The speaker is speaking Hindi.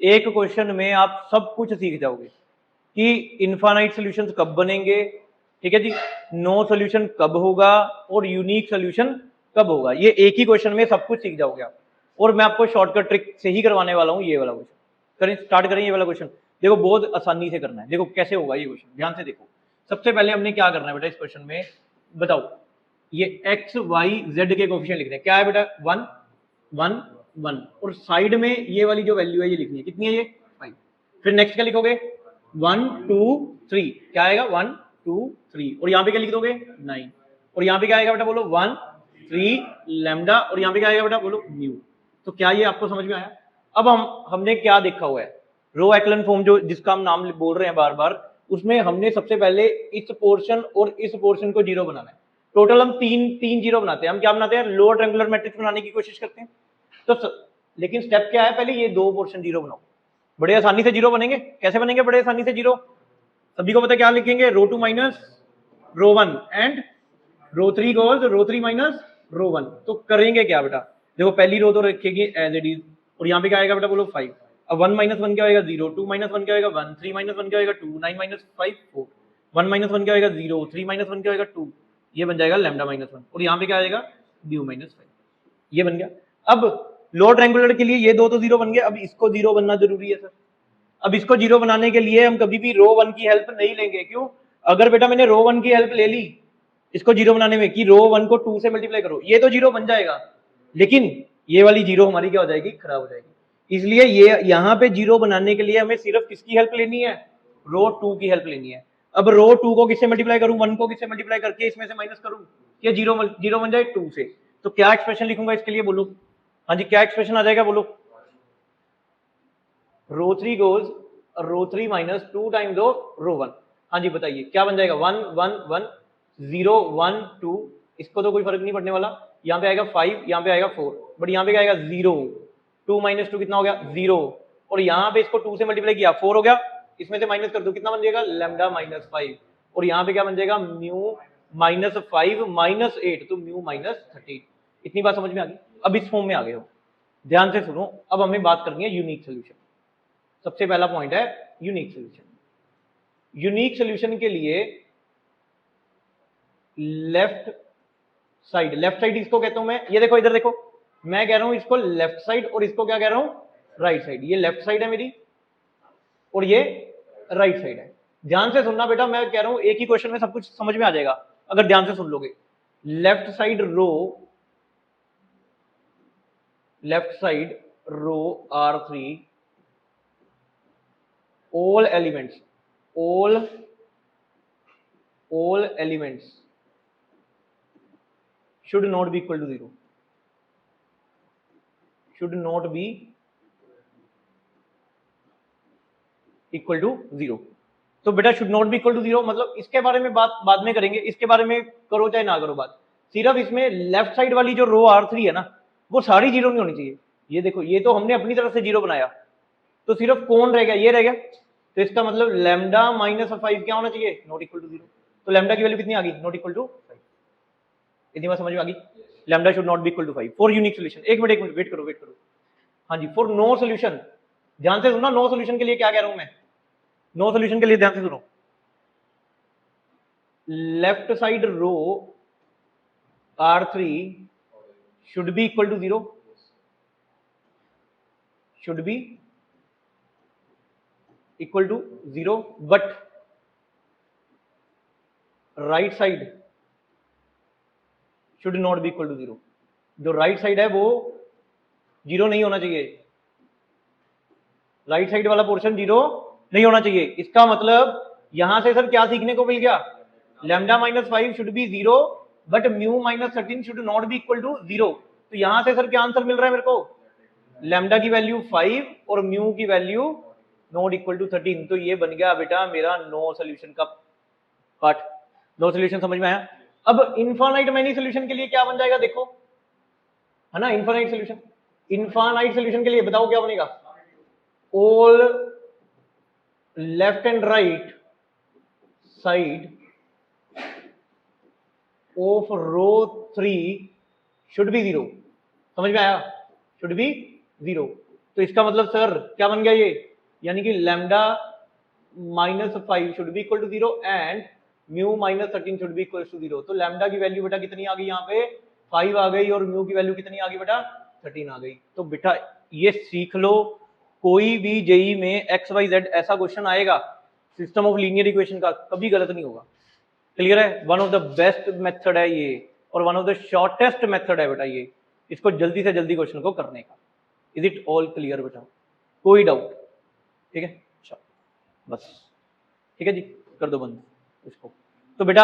एक क्वेश्चन में आप सब कुछ सीख जाओगे कि इनफाइनाइट सॉल्यूशंस कब बनेंगे, ठीक है जी, नो सॉल्यूशन कब होगा और यूनिक सॉल्यूशन कब होगा। ये एक ही क्वेश्चन में सब कुछ सीख जाओगे आप। और मैं आपको शॉर्टकट ट्रिक से ही करवाने वाला हूँ ये वाला क्वेश्चन। करें, स्टार्ट करें ये वाला क्वेश्चन। देखो बहुत आसानी से करना है, देखो कैसे होगा ये क्वेश्चन, ध्यान से देखो। सबसे पहले हमने क्या करना है बेटा इस क्वेश्चन में, बताओ। ये एक्स वाई जेड के कोफिशिएंट लिखने हैं, क्या है बेटा, 1 1 1, और साइड में ये वाली जो वैल्यू है ये लिखनी है, कितनी है ये 5। फिर नेक्स्ट क्या लिखोगे, 1 2 3, क्या आएगा 1 2 3, और यहाँ पे क्या लिख दोगे 9, और यहाँ पे क्या आएगा बेटा बोलो 1 3 लैम्डा, और यहाँ पे क्या आएगा बेटा बोलो न्यू। तो क्या ये आपको समझ में आया। अब हमने क्या देखा हुआ है, रो एक्लन फॉर्म जो जिसका हम नाम बोल रहे हैं बार बार, उसमें हमने सबसे पहले इस पोर्शन और इस पोर्शन को जीरो बनाना है। टोटल हम तीन जीरो बनाते हैं। हम क्या बनाते हैं, लोअर ट्रायंगुलर मैट्रिक्स बनाने की कोशिश करते हैं। तो लेकिन स्टेप क्या है, पहले ये दो पोर्शन जीरो बनाओ। बड़े आसानी से जीरो बनेंगे, कैसे बनेंगे बड़े आसानी से जीरो, सभी को पता है क्या लिखेंगे, row 2 minus row 1 and row 3 goes row 3 minus row 1। तो करेंगे क्या बेटा, देखो पहली रो तो रखेगी एज इट इज, और यहाँ पे क्या आएगा बेटा बोलो 5। अब 1 माइनस 1 क्या आएगा 0, 2 माइनस 1 क्या आएगा 1, 3 माइनस 1 क्या आएगा 2, 9 माइनस 5 4, 1 माइनस 1 क्या आएगा 0, 3 माइनस 1 क्या आएगा 2, ये बन जाएगा लैम्डा माइनस 1, और यहाँ पे क्या आएगा ड्यू माइनस 5, ये बन गया। अब लोअर ट्रायंगुलर के लिए ये दो तो जीरो बन गए, अब इसको जीरो बनना जरूरी है सर। अब इसको जीरो बनाने के लिए हम कभी भी रो 1 की हेल्प नहीं लेंगे, क्यों, अगर बेटा मैंने रो 1 की हेल्प ले ली इसको जीरो बनाने में कि रो 1 को 2 से मल्टीप्लाई करो, ये तो जीरो बन जाएगा, लेकिन ये वाली जीरो हमारी क्या हो जाएगी, खराब हो जाएगी। इसलिए ये यहाँ पे जीरो बनाने के लिए हमें सिर्फ किसकी हेल्प लेनी है, रो 2 की हेल्प लेनी है। अब रो 2 को किससे मल्टीप्लाई करूं, 1 को किससे मल्टीप्लाई करके इसमें से माइनस करूं, ये जीरो जीरो बन जाए 2 से। तो क्या एक्सप्रेशन लिखूंगा इसके लिए बोलो, हाँ जी क्या एक्सप्रेशन आ जाएगा बोलो, row 3 goes row 3 minus 2 times of row 1। हाँ जी बताइए क्या बन जाएगा, 1 1 1 0 1 2, इसको तो कोई फर्क नहीं पड़ने वाला, यहाँ पे आएगा 5, यहाँ पे आएगा 4, बट यहाँ पे क्या आएगा 0, 2 माइनस 2 कितना हो गया 0, और यहाँ पे इसको 2 से मल्टीप्लाई किया 4 हो गया, इसमें से माइनस कर दो कितना बन जाएगा लैम्डा माइनस 5, और यहाँ पे क्या बन जाएगा म्यू माइनस 5 माइनस 8, तो म्यू माइनस 13। इतनी बात समझ में आ गई। अब इस फॉर्म में आ गए हो, ध्यान से सुनो। अब हमें बात करनी है यूनिक सोल्यूशन। सबसे पहला पॉइंट है यूनिक सोल्यूशन। यूनिक सोल्यूशन के लिए लेफ्ट साइड इसको कहता हूं मैं, ये देखो इधर देखो, मैं कह रहा हूं इसको लेफ्ट साइड और इसको क्या कह रहा हूं राइट साइड। ये लेफ्ट साइड है मेरी और ये राइट साइड है। ध्यान से सुनना बेटा, मैं कह रहा हूं एक ही क्वेश्चन में सब कुछ समझ में आ जाएगा अगर ध्यान से सुन लोगे। Left side row R3 all elements should not be equal to 0, should not be equal to 0। तो beta should not be equal to 0 मतलब इसके बारे में बात बाद में करेंगे, इसके बारे में करो चाहे ना करो बात, सिर्फ इसमें लेफ्ट साइड वाली जो रो R3 है ना वो सारी जीरो नहीं होनी चाहिए। ये देखो ये तो हमने अपनी तरफ से जीरो बनाया, तो सिर्फ कौन रह गया, ये रह गया, तो इसका मतलब लैम्डा माइनस 5 क्या होना चाहिए, नॉट इक्वल टू 0। तो लैम्डा की वैल्यू कितनी आ गई, नॉट इक्वल टू 5। इतनी बात समझ में आ गई, lambda should not be equal to 5 for unique solution. एक मिनट वेट करो। हाँ जी फॉर नो सोल्यूशन, ध्यान से सुनना, नो सोल्यूशन के लिए क्या कह रहा हूं मैं, नो सोल्यूशन के लिए ध्यान से सुनो। Left side row R3 should be equal to 0, should be equal to 0, but right side should not be equal to 0। जो राइट साइड है वो जीरो नहीं होना चाहिए, राइट साइड वाला पोर्शन जीरो नहीं होना चाहिए। इसका मतलब यहां से सर क्या सीखने को मिल गया, lambda minus 5 should be 0 but mu minus 13 should not be equal to 0। तो यहां से सर क्या आंसर मिल रहा है मेरे को, लैम्डा की वैल्यू 5 और म्यू की वैल्यू नॉट इक्वल टू 13। तो ये बन गया बेटा मेरा नो सोल्यूशन का पार्ट। नो सोल्यूशन समझ में आया। अब इनफाइनाइट मैनी सोल्यूशन के लिए क्या बन जाएगा देखो, है ना, इनफाइनाइट सोल्यूशन के लिए बताओ क्या बनेगा, all left and right side of row 3 should be 0। समझ में आया, should be 0। तो इसका मतलब सर क्या बन गया ये, यानी कि lambda -5 should be equal to 0 and mu -13 should be equal to 0। तो लैम्डा की वैल्यू बेटा कितनी आ गई यहाँ पे 5 आ गई, और म्यू की वैल्यू कितनी आ गई बेटा 13 आ गई। तो बेटा ये सीख लो, कोई भी जेई में XYZ ऐसा क्वेश्चन आएगा सिस्टम ऑफ लीनियर इक्वेशन का, कभी गलत नहीं होगा। क्लियर है? One of the best method है ये, और one of the shortest method है बेटा ये, इसको जल्दी से जल्दी क्वेश्चन को करने का। इज इट ऑल क्लियर बेटा? कोई डाउट? ठीक है, अच्छा बस, ठीक है जी, कर दो बंद इसको। तो बेटा